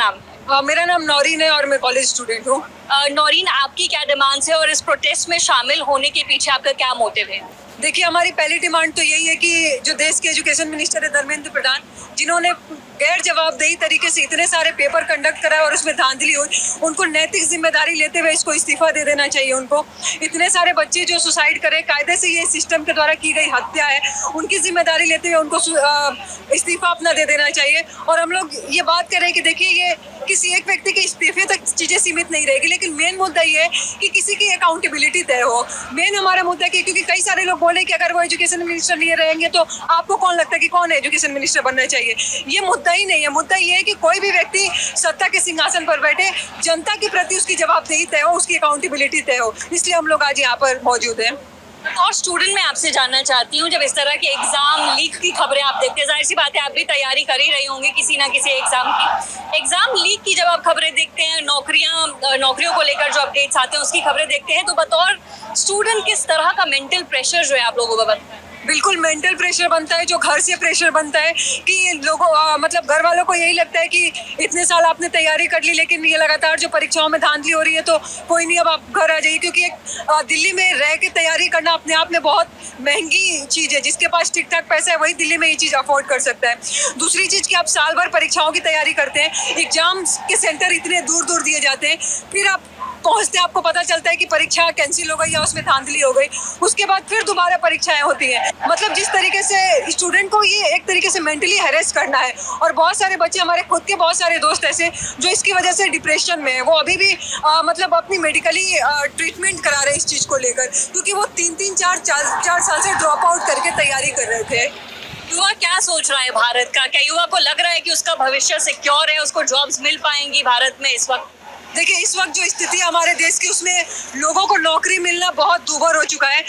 नाम है? मेरा नाम नौरीन है और मैं कॉलेज स्टूडेंट हूँ। नौरीन, आपकी क्या डिमांड्स है और इस प्रोटेस्ट में शामिल होने के पीछे आपका क्या मोटिव है? देखिए, हमारी पहली डिमांड तो यही है कि जो देश के एजुकेशन मिनिस्टर है धर्मेंद्र प्रधान, जिन्होंने गैर जवाबदेही तरीके से इतने सारे पेपर कंडक्ट कराए और उसमें धांधली हुई, उनको नैतिक जिम्मेदारी लेते हुए इसको इस्तीफा दे देना चाहिए। उनको इतने सारे बच्चे जो सुसाइड करें, कायदे से ये सिस्टम के द्वारा की गई हत्या है, उनकी जिम्मेदारी लेते हुए उनको इस्तीफा अपना दे देना चाहिए। और हम लोग ये बात करें कि देखिए, ये किसी एक व्यक्ति के इस्तीफे तक चीज़ें सीमित नहीं रहेगी, लेकिन मेन मुद्दा ये है कि किसी की अकाउंटेबिलिटी तय हो। मेन हमारा मुद्दा है, क्योंकि कई सारे लोग बोले कि अगर वो एजुकेशन मिनिस्टर नहीं रहेंगे तो आपको कौन लगता है कि कौन एजुकेशन मिनिस्टर बनना चाहिए। ये मुद्दा ही नहीं है। मुद्दा ये है कि कोई भी व्यक्ति सत्ता के सिंहासन पर बैठे, जनता के प्रति उसकी जवाबदेही तय हो, उसकी अकाउंटेबिलिटी तय हो। इसलिए हम लोग आज यहाँ पर मौजूद हैं। और स्टूडेंट, मैं आपसे जानना चाहती हूँ, जब इस तरह के एग्जाम लीक की खबरें आप देखते हैं, जाहिर सी बात है आप भी तैयारी कर ही रही होंगी किसी ना किसी एग्जाम की। एग्जाम लीक की जब आप खबरें देखते हैं, नौकरियों को लेकर जो अपडेट्स आते हैं उसकी खबरें देखते हैं, तो बतौर स्टूडेंट किस तरह का मेंटल प्रेशर जो है आप लोगों को बनता है? बिल्कुल मेंटल प्रेशर बनता है, जो घर से प्रेशर बनता है कि लोगों मतलब घर वालों को यही लगता है कि इतने साल आपने तैयारी कर ली, लेकिन ये लगातार जो परीक्षाओं में धांधली हो रही है, तो कोई नहीं, अब आप घर आ जाइए। क्योंकि एक दिल्ली में रह के तैयारी करना अपने आप में बहुत महंगी चीज़ है। जिसके पास ठीक ठाक पैसा है वही दिल्ली में ये चीज़ अफोर्ड कर सकता है। दूसरी चीज़ कि आप साल भर परीक्षाओं की तैयारी करते हैं, एग्जाम्स के सेंटर इतने दूर दूर दिए जाते हैं, फिर आप पहुंचते आपको पता चलता है कि परीक्षा कैंसिल हो गई या उसमें धांधली हो गई, उसके बाद फिर दोबारा परीक्षाएं होती हैं। मतलब जिस तरीके से स्टूडेंट को ये एक तरीके से मेंटली हैरेस करना है। और बहुत सारे बच्चे, हमारे खुद के बहुत सारे दोस्त ऐसे जो इसकी वजह से डिप्रेशन में है, वो अभी भी मतलब अपनी मेडिकली ट्रीटमेंट करा रहे हैं इस चीज़ को लेकर, क्योंकि वो 3-4 साल से ड्रॉप आउट करके तैयारी कर रहे थे। युवा क्या सोच रहा है भारत का? क्या युवा को लग रहा है कि उसका भविष्य सिक्योर है, उसको जॉब्स मिल पाएंगी भारत में इस वक्त? देखिए, इस वक्त जो स्थिति है हमारे देश की, उसमें लोगों को नौकरी मिलना बहुत दूभर हो चुका है।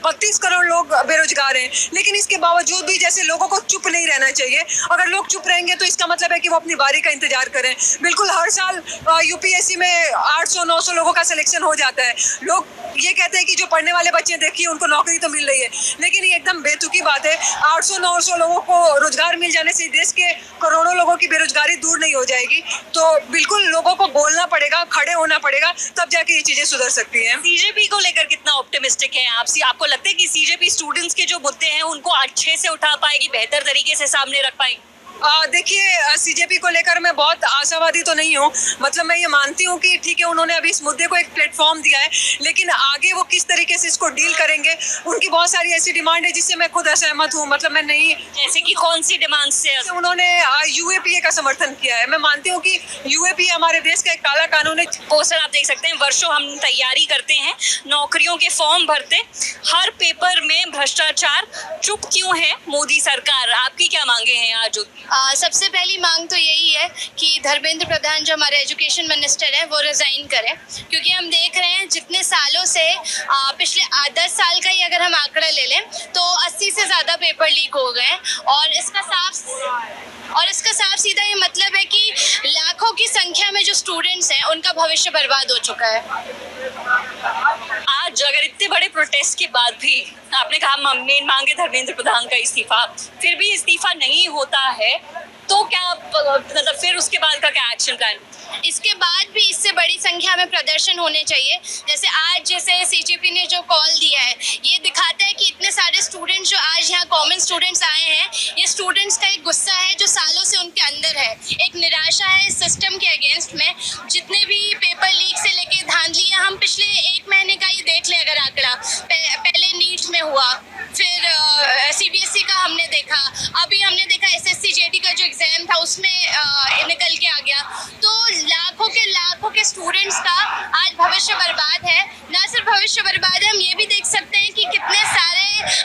32 करोड़ लोग बेरोजगार हैं, लेकिन इसके बावजूद भी जैसे लोगों को चुप नहीं रहना चाहिए। अगर लोग चुप रहेंगे तो इसका मतलब है कि वो अपनी बारी का इंतजार करें। बिल्कुल हर साल यूपीएससी में 800-900 लोगों का सिलेक्शन हो जाता है। लोग ये कहते हैं कि जो पढ़ने वाले बच्चे देखिए उनको नौकरी तो मिल रही है, लेकिन ये एकदम बेतुकी बात है। 800-900 लोगों को रोजगार मिल जाने से देश के करोड़ों लोगों की बेरोजगारी दूर नहीं हो जाएगी। तो बिल्कुल लोगों को बोलना पड़ेगा, खड़े होना पड़ेगा, तब जाके ये चीजें सुधर सकती हैं। सीजेपी को लेकर कितना ऑप्टिमिस्टिक है आप? आपको लगता है कि सीजेपी स्टूडेंट्स के जो मुद्दे हैं उनको अच्छे से उठा पाएगी, बेहतर तरीके से सामने रख पाएगी? देखिए, सीजेपी को लेकर मैं बहुत आशावादी तो नहीं हूँ। मतलब मैं ये मानती हूँ कि ठीक है, उन्होंने अभी इस मुद्दे को एक प्लेटफॉर्म दिया है, लेकिन आगे वो किस तरीके से इसको डील करेंगे, उनकी बहुत सारी ऐसी डिमांड है जिससे मैं खुद असहमत हूँ। मतलब मैं नहीं, जैसे कि कौन सी डिमांड से? उन्होंने यूएपीए का समर्थन किया है। मैं मानती हूँ कि यूएपीए हमारे देश का एक काला कानून है। पोस्टर आप देख सकते हैं, वर्षों हम तैयारी करते हैं, नौकरियों के फॉर्म भरते, हर पेपर में भ्रष्टाचार, चुप क्यों है मोदी सरकार? आपकी क्या मांगे हैं आज? सबसे पहली मांग तो यही है कि धर्मेंद्र प्रधान जो हमारे एजुकेशन मिनिस्टर है वो रिज़ाइन करें, क्योंकि हम देख रहे हैं जितने सालों से पिछले 10 साल का ही अगर हम आंकड़ा ले लें तो 80 से ज़्यादा पेपर लीक हो गए हैं। और इसका साफ सीधा ये मतलब है कि लाखों की संख्या में जो स्टूडेंट्स हैं उनका भविष्य बर्बाद हो चुका है। आज अगर इतने बड़े प्रोटेस्ट के बाद भी आपने कहा मेन मांग है धर्मेंद्र प्रधान का इस्तीफा, फिर भी इस्तीफा नहीं होता है, तो क्या मतलब फिर उसके बाद का क्या एक्शन प्लान? इसके बाद भी इससे बड़ी संख्या में प्रदर्शन होने चाहिए। जैसे सीजेपी ने जो कॉल दिया है, ये दिखाता है कि इतने सारे स्टूडेंट्स जो आज यहाँ कॉमन स्टूडेंट्स आए हैं, ये स्टूडेंट्स का एक गुस्सा है जो सालों से उनके अंदर है, एक निराशा है इस सिस्टम के अगेंस्ट में। जितने भी पेपर लीक से लेके धांधलियाँ, हम पिछले 1 महीने का ही देख लें अगर आंकड़ा, पहले नीट में हुआ, फिर सीबीएसई का हमने देखा, अभी हमने देखा एसएससी जेडी का जो एग्जाम था उसमें निकल के आ गया। तो लाखों के स्टूडेंट्स का आज भविष्य बर्बाद है। ना सिर्फ भविष्य बर्बाद है, हम ये भी देख सकते हैं कि कितने सारे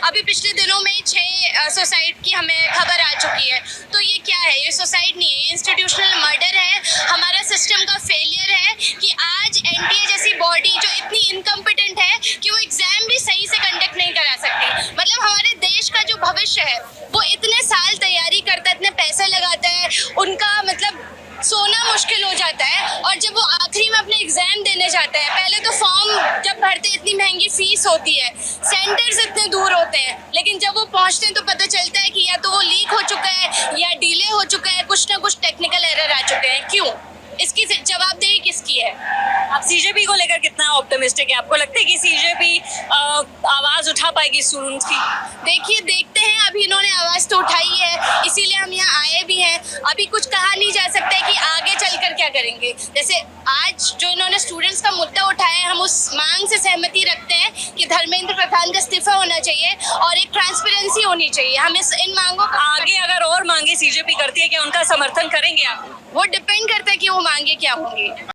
अभी पिछले दिनों में 6 सुसाइड की हमें खबर आ चुकी है। तो ये क्या है? ये सुसाइड नहीं है, ये इंस्टीट्यूशनल मर्डर है। हमारा सिस्टम का फेलियर है कि आज एनटीए जैसी बॉडी जो इतनी इनकम्पिटेंट है कि वो एग्जाम भी सही से कंडक्ट नहीं करा सकती। मतलब हमारे देश का जो भविष्य है वो इतने साल तैयारी करता है, इतने पैसे लगाता है, उनका मतलब सोना मुश्किल हो जाता है। और जब वो आखिरी में अपने एग्जाम देने जाता है, पहले तो फॉर्म जब भरते इतनी महंगी फीस होती है, सेंटर्स इतने दूर होते हैं, लेकिन जब वो पहुंचते हैं तो पता चलता है कि या तो वो लीक हो चुका है या डिले हो चुका है, कुछ ना कुछ टेक्निकल एरर आ चुके हैं। क्यों? है। आप सीजेपी को लेकर कितना ऑप्टिमिस्टिक है? आपको लगता है कि सीजेपी आवाज उठा पाएगी स्टूडेंट्स की? देखिए, देखते हैं, अभी इन्होंने आवाज़ तो उठाई है, इसीलिए हम यहाँ आए भी हैं। अभी कुछ कहा नहीं जा सकता है कि आगे चलकर क्या करेंगे। जैसे आज जो इन्होंने स्टूडेंट्स का मुद्दा उठाया है, हम उस मांग से सहमति रखते हैं कि धर्मेंद्र प्रधान का इस्तीफा होना चाहिए और एक ट्रांसपेरेंसी होनी चाहिए। हम इन मांगों का आगे अगर और मांगे सीजेपी करती है, क्या उनका समर्थन करेंगे आप? वो डिपेंड करता है कि वो मांगे क्या होंगी।